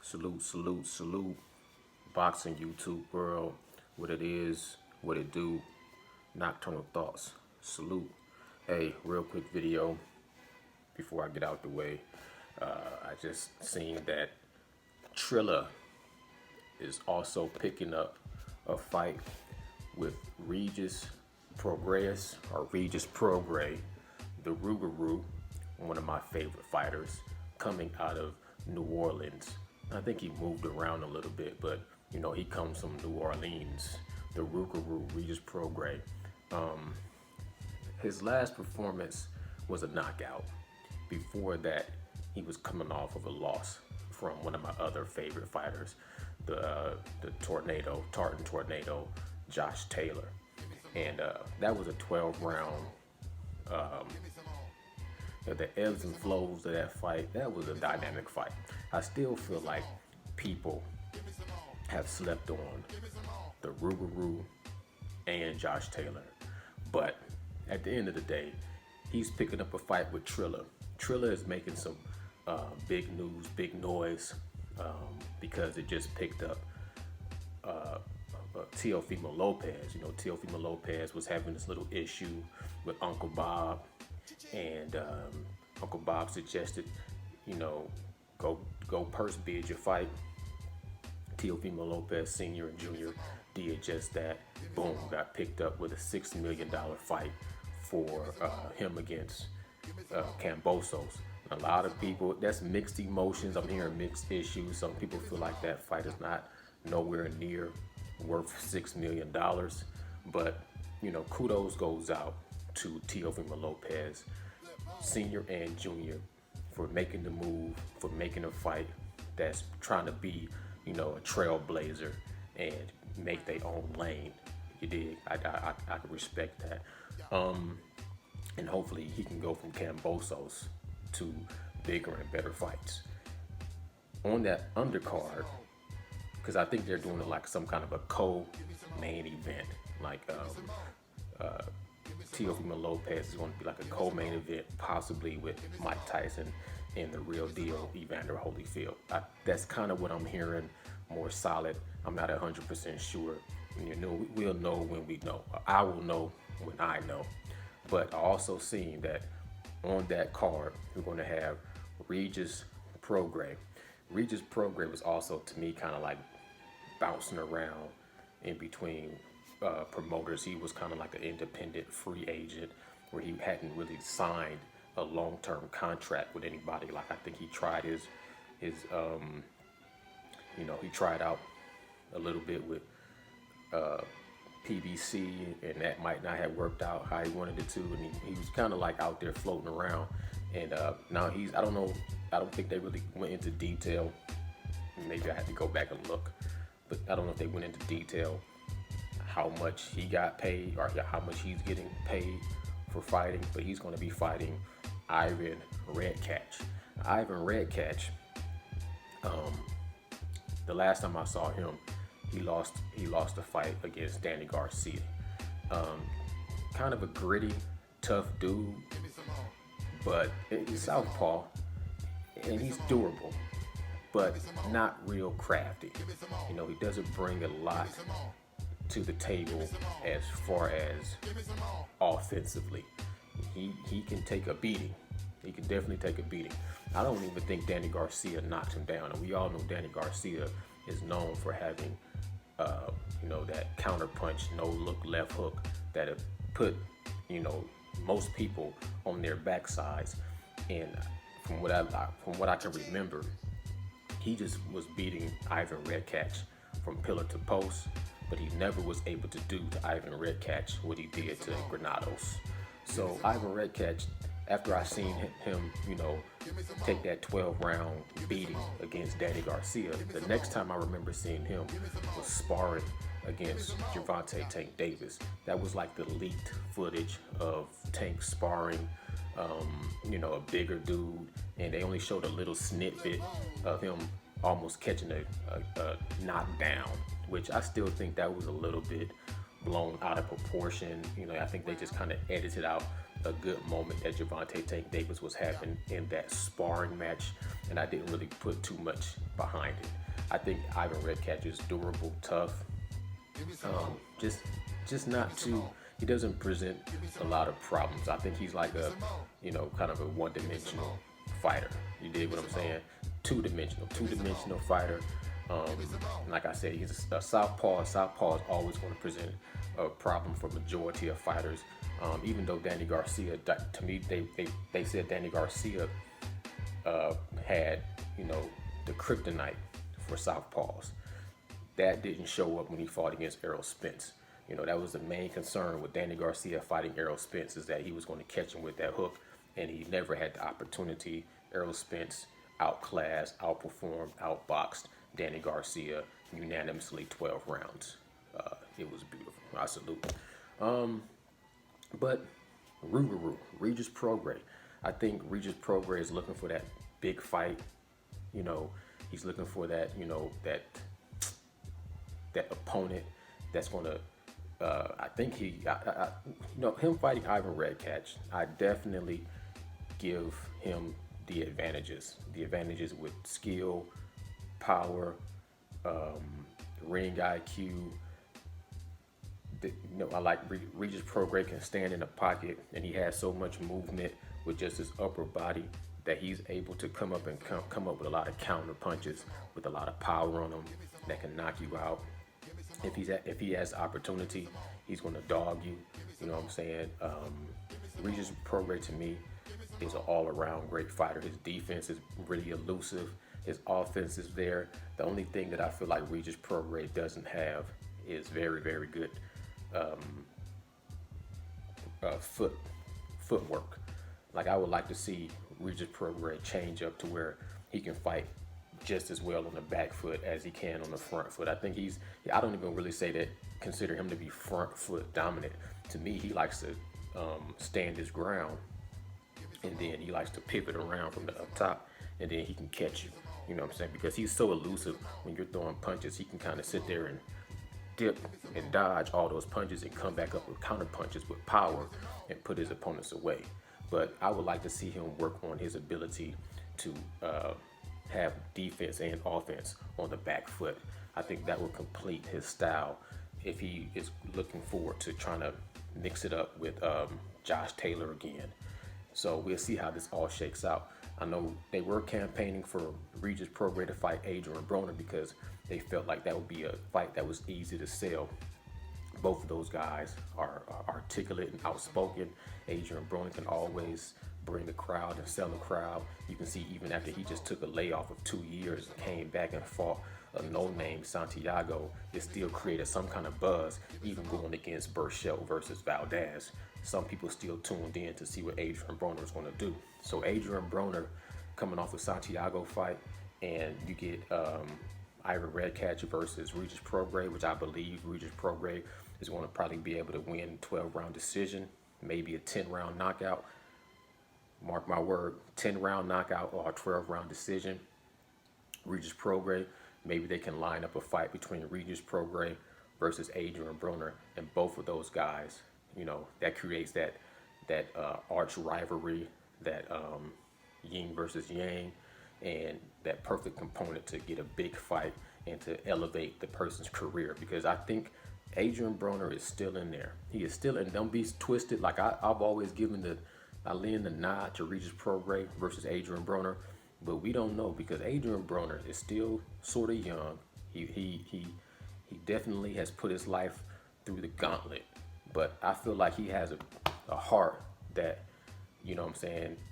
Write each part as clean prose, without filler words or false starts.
Salute, salute, salute. Boxing YouTube world, what it is, what it do, nocturnal thoughts. Salute. Hey, real quick video before I get out the way. I just seen that Trilla is also picking up a fight with Regis Prograis or Regis Prograis, the Rougarou, one of my favorite fighters, coming out of New Orleans. I think he moved around a little bit, but you know, he comes from New Orleans. The Rougarou, Regis Prograis. His last performance was a knockout. Before that, he was coming off of a loss from one of my other favorite fighters, the Tartan Tornado, Josh Taylor. And that was a 12 round. The ebbs and flows of that fight, that was a dynamic fight. I still feel like people have slept on the Rougarou and Josh Taylor. But at the end of the day, he's picking up a fight with Trilla. Trilla is making some big news, big noise, because it just picked up Teofimo Lopez. You know, Teofimo Lopez was having this little issue with Uncle Bob, and Uncle Bob suggested, you know, go purse bid your fight. Teofimo Lopez Sr. and Jr. did just that. Boom, got picked up with a $6 million fight for him against Cambosos. A lot of people, that's mixed emotions. I'm hearing mixed issues. Some people feel like that fight is not nowhere near worth $6 million. But, you know, kudos goes out to Teofimo Lopez Sr. and Jr. for making the move, for making a fight that's trying to be, you know, a trailblazer and make their own lane. You dig? I can respect that. And hopefully he can go from Cambosos to bigger and better fights. On that undercard, because I think they're doing it like some kind of a co-main event, like Teofimo Lopez is going to be like a co-main event, possibly with Mike Tyson and the real deal Evander Holyfield. That's kind of what I'm hearing, more solid. I'm not 100% sure. You know, we'll know when we know. I will know when I know. But I also seen that on that card, we're going to have Regis Prograis. Regis Prograis was also, to me, kind of like bouncing around in between promoters. He was kind of like an independent free agent where he hadn't really signed a long-term contract with anybody. Like, I think he tried his you know, he tried out a little bit with PBC, and that might not have worked out how he wanted it to, and he was kind of like out there floating around. And now I don't think they really went into detail. Maybe I had to go back and look, but I don't know if they went into detail how much he got paid or how much he's getting paid for fighting. But he's going to be fighting Ivan Redkach. Ivan Redkach, the last time I saw him, he lost a fight against Danny Garcia. Kind of a gritty, tough dude, but he's southpaw, and he's durable, but not real crafty. You know, he doesn't bring a lot to the table as far as offensively. He can take a beating. He can definitely take a beating. I don't even think Danny Garcia knocked him down, and we all know Danny Garcia is known for having you know, that counter punch, no look left hook that have put, you know, most people on their backsides. And from what I can remember, he just was beating Ivan Redkach from pillar to post, but he never was able to do to Ivan Redkach what he did to Granados. So Ivan Redkach, after I seen him, you know, take that 12-round beating against Danny Garcia, the next time I remember seeing him was sparring against Gervonta Tank Davis. That was like the leaked footage of Tank sparring, you know, a bigger dude, and they only showed a little snippet of him almost catching a knockdown, which I still think that was a little bit blown out of proportion. You know, I think they just kind of edited out a good moment that Gervonta Tank Davis was having in that sparring match, and I didn't really put too much behind it. I think Ivan Redcatch is durable, tough, um, just just not too. He doesn't present a lot of problems. I think he's like a, kind of a one-dimensional fighter. You dig what I'm saying? Two-dimensional fighter. Um, like I said, he's a southpaw. Southpaw is always going to present a problem for majority of fighters. Even though Danny Garcia, to me, they said Danny Garcia had, the kryptonite for southpaws. That didn't show up when he fought against Errol Spence. That was the main concern with Danny Garcia fighting Errol Spence, is that he was going to catch him with that hook, and he never had the opportunity. Errol Spence outclassed, outperformed, outboxed Danny Garcia unanimously 12 rounds. It was beautiful. I salute him. But Regis Prograis. I think Regis Prograis is looking for that big fight. He's looking for that, that opponent that's going to. I think him fighting Ivan Redcatch, I definitely give him the advantages. The advantages with skill, power, ring IQ. I like Regis Prograis can stand in the pocket, and he has so much movement with just his upper body that he's able to come up with a lot of counter punches with a lot of power on him that can knock you out. If he has opportunity, he's going to dog you. You know what I'm saying? Regis Prograis to me is an all-around great fighter. His defense is really elusive. His offense is there. The only thing that I feel like Regis Prograis doesn't have is very, very good footwork. Like, I would like to see Regis Prograis change up to where he can fight just as well on the back foot as he can on the front foot. I think I don't even really consider him to be front foot dominant. To me, he likes to stand his ground, and then he likes to pivot around from the up top, and then he can catch you. You know what I'm saying? Because he's so elusive when you're throwing punches, he can kind of sit there and dip and dodge all those punches and come back up with counter punches with power and put his opponents away. But I would like to see him work on his ability to have defense and offense on the back foot. I think that will complete his style if he is looking forward to trying to mix it up with Josh Taylor again. So we'll see how this all shakes out. I know they were campaigning for Regis Prograis to fight Adrian Broner because they felt like that would be a fight that was easy to sell. Both of those guys are articulate and outspoken. Adrian Broner can always bring the crowd and sell the crowd. You can see even after he just took a layoff of 2 years and came back and fought a no-name Santiago, it still created some kind of buzz, even going against Burchell versus Valdez. Some people still tuned in to see what Adrian Broner was going to do. So Adrian Broner coming off a Santiago fight, and you get Ivan Redcatch versus Regis Prograis, which I believe Regis Prograis is going to probably be able to win 12-round decision, maybe a 10-round knockout. Mark my word, 10-round knockout or a 12-round decision. Regis Prograis, maybe they can line up a fight between Regis Prograis versus Adrian Broner, and both of those guys, that creates that arch rivalry, that yin versus yang, and that perfect component to get a big fight and to elevate the person's career. Because I think Adrian Broner is still in there. He is still in. Don't be twisted. Like I've always given I lend the nod to Regis Prograis versus Adrian Broner, but we don't know because Adrian Broner is still sort of young. He definitely has put his life through the gauntlet, but I feel like he has a heart that,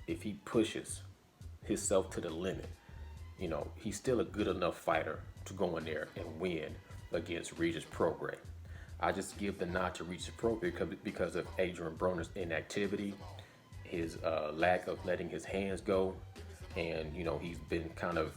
if he pushes himself to the limit, he's still a good enough fighter to go in there and win against Regis Prograis. I just give the nod to Regis Prograis because of Adrian Broner's inactivity, his lack of letting his hands go, and he's been kind of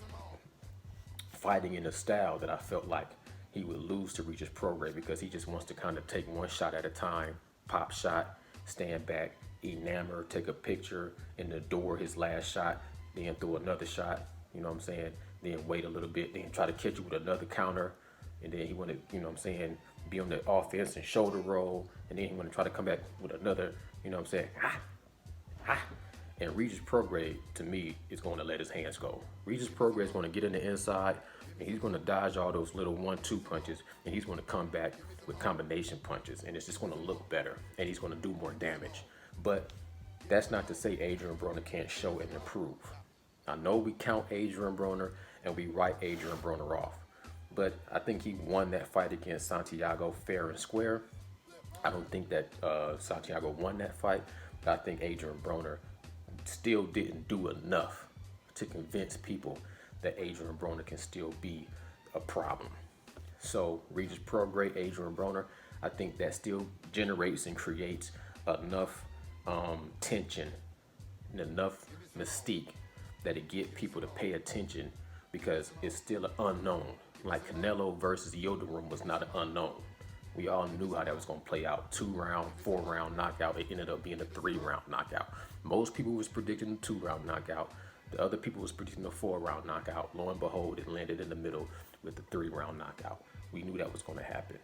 fighting in a style that I felt like he would lose to Regis Prograis because he just wants to kind of take one shot at a time, pop shot, stand back, enamor, take a picture, and adore his last shot, then throw another shot, then wait a little bit, then try to catch you with another counter, and then he want to, be on the offense and shoulder roll, and then he want to try to come back with another, And Regis Prograis, to me, is going to let his hands go. Regis Prograis is going to get in the inside, and he's going to dodge all those little 1-2 punches, and he's going to come back with combination punches, and it's just going to look better, and he's going to do more damage. But that's not to say Adrian Broner can't show and improve. I know we count Adrian Broner and we write Adrian Broner off, but I think he won that fight against Santiago fair and square. I don't think that Santiago won that fight, but I think Adrian Broner still didn't do enough to convince people that Adrian Broner can still be a problem. So Regis Prograis, Adrian Broner, I think that still generates and creates enough tension and enough mystique that it get people to pay attention, because it's still an unknown. Like Canelo versus Yildirim was not an unknown. We all knew how that was going to play out. 2-round, 4-round knockout. It ended up being a 3-round knockout. Most people was predicting a 2-round knockout. The other people was predicting a 4-round knockout. Lo and behold, it landed in the middle with the 3-round knockout. We knew that was going to happen.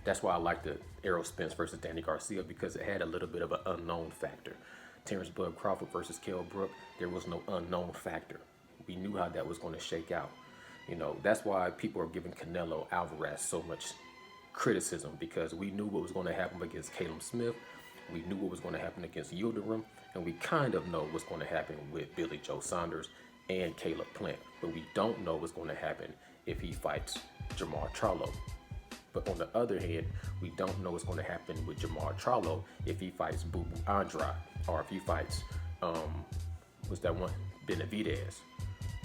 That's why I like the Errol Spence versus Danny Garcia, because it had a little bit of an unknown factor. Terrence Bud Crawford versus Kell Brook, there was no unknown factor. We knew how that was going to shake out. You know, that's why people are giving Canelo Alvarez so much criticism, because we knew what was going to happen against Caleb Smith. We knew what was going to happen against Yildirim, and we kind of know what's going to happen with Billy Joe Saunders and Caleb Plant. But we don't know what's going to happen if he fights Jamar Charlo. But on the other hand, we don't know what's going to happen with Jamar Charlo if he fights Boo Boo Andrade, or if he fights, what's that one, Benavidez.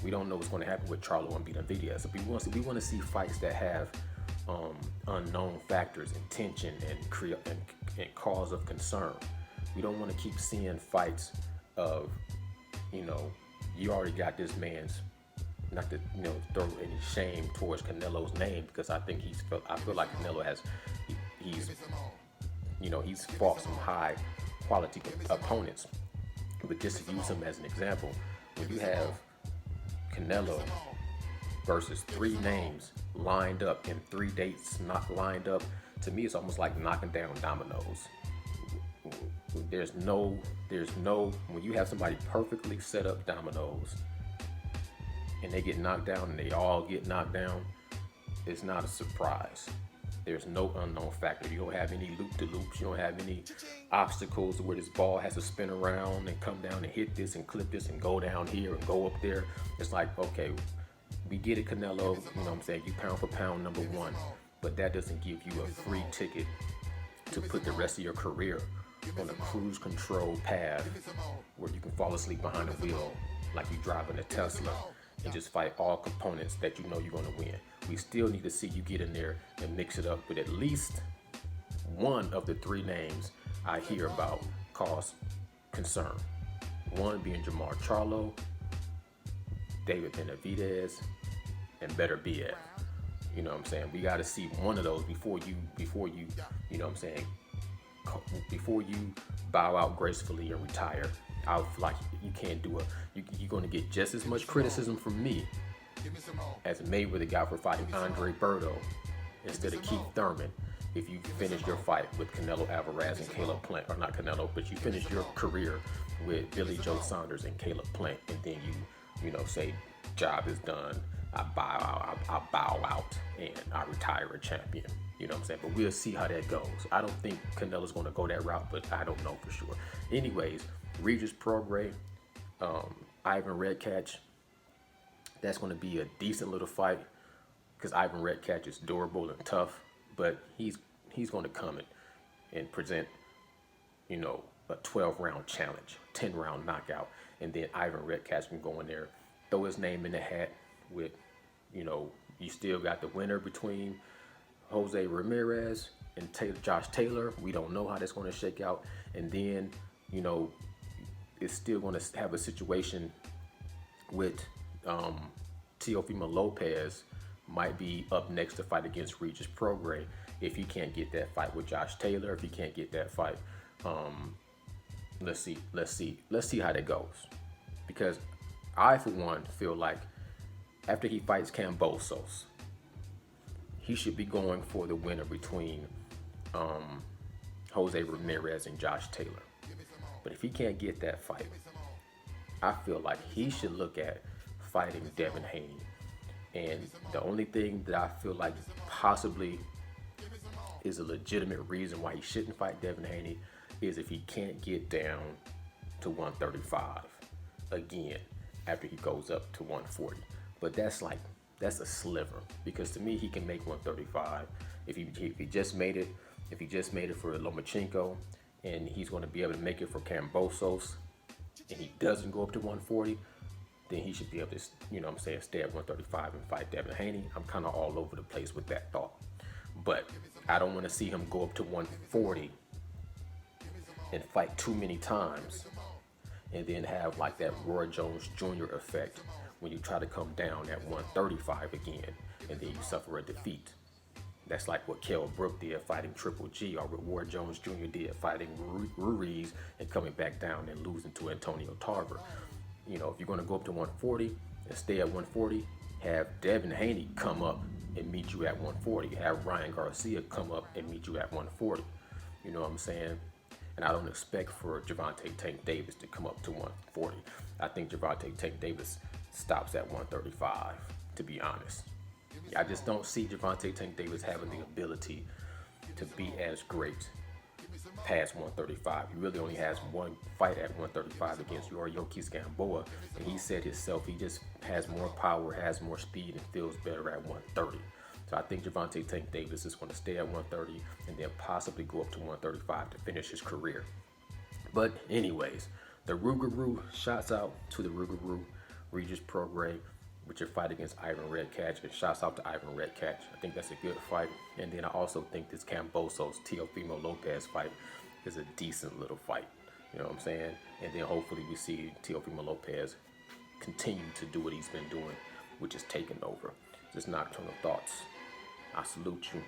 We don't know what's going to happen with Charlo and Benavidez. So we want to see fights that have unknown factors and tension and cause of concern. We don't want to keep seeing fights of, you already got this man's, not to throw any shame towards Canelo's name, because I think I feel like Canelo he's fought some high quality opponents. But just to use him as an example, when you have Canelo versus 3 names lined up and 3 dates not lined up, to me it's almost like knocking down dominoes. There's no, when you have somebody perfectly set up dominoes and they get knocked down and they all get knocked down, it's not a surprise. There's no unknown factor. You don't have any loop-de-loops. You don't have any obstacles where this ball has to spin around and come down and hit this and clip this and go down here and go up there. It's like, okay, we get it, Canelo. You pound for pound number 1. But that doesn't give you a free ticket to put the rest of your career on a cruise control path where you can fall asleep behind the wheel like you're driving a Tesla and just fight all components that you know you're going to win. We still need to see you get in there and mix it up with at least one of the 3 names I hear about cause concern. One being Jamar Charlo, David Benavidez, and Better BF. You know what I'm saying? We got to see one of those before you before you bow out gracefully and retire. I feel like you can't do you're going to get just as much criticism from me as Mayweather got for fighting Andre Berto instead of Keith Thurman if you finish your fight with Canelo Alvarez and Caleb Plant, or not Canelo, but you finish your career with Billy Joe Saunders and Caleb Plant, and then you say, job is done, I bow out, and I retire a champion. You know what I'm saying? But we'll see how that goes. I don't think Canelo's going to go that route, but I don't know for sure. Anyways, Regis Prograis, Ivan Redkach, that's going to be a decent little fight, because Ivan Redkach is durable and tough, but he's going to come and present, a 12-round challenge, 10-round knockout, and then Ivan Redkach can go in there, throw his name in the hat with, you still got the winner between Jose Ramirez and Josh Taylor. We don't know how that's going to shake out, and then, it's still going to have a situation with Teofimo Lopez might be up next to fight against Regis Prograis if he can't get that fight with Josh Taylor. If he can't get that fight, let's see how that goes. Because I, for one, feel like after he fights Kambosos, he should be going for the winner between Jose Ramirez and Josh Taylor. But if he can't get that fight, I feel like he should look at fighting Devin Haney. And the only thing that I feel like possibly is a legitimate reason why he shouldn't fight Devin Haney is if he can't get down to 135 again after he goes up to 140. But that's a sliver, because to me he can make 135 if he just made it, if he just made it for Lomachenko, and he's going to be able to make it for Kambosos, and he doesn't go up to 140, then he should be able to, stay at 135 and fight Devin Haney. I'm kind of all over the place with that thought. But I don't want to see him go up to 140 and fight too many times and then have like that Roy Jones Jr. effect when you try to come down at 135 again and then you suffer a defeat. That's like what Kell Brook did fighting Triple G, or what Roy Jones Jr. did fighting Ruiz and coming back down and losing to Antonio Tarver. If you're going to go up to 140 and stay at 140, have Devin Haney come up and meet you at 140. Have Ryan Garcia come up and meet you at 140. You know what I'm saying? And I don't expect for Gervonta Tank Davis to come up to 140. I think Gervonta Tank Davis stops at 135, to be honest. I just don't see Gervonta Tank Davis having the ability to be as great past 135. He really only has one fight at 135 against Yuriorkis Gamboa, and he said himself he just has more power, has more speed, and feels better at 130. So I think Gervonta Tank Davis is going to stay at 130 and then possibly go up to 135 to finish his career. But anyways, the Rougarou, shouts out to the Rougarou, Regis Prograis, with your fight against Ivan Redkach, and shouts out to Ivan Redkach. I think that's a good fight. And then I also think this Kambosos Teofimo Lopez fight is a decent little fight. You know what I'm saying? And then hopefully we see Teofimo Lopez continue to do what he's been doing, which is taking over. Just nocturnal thoughts. I salute you.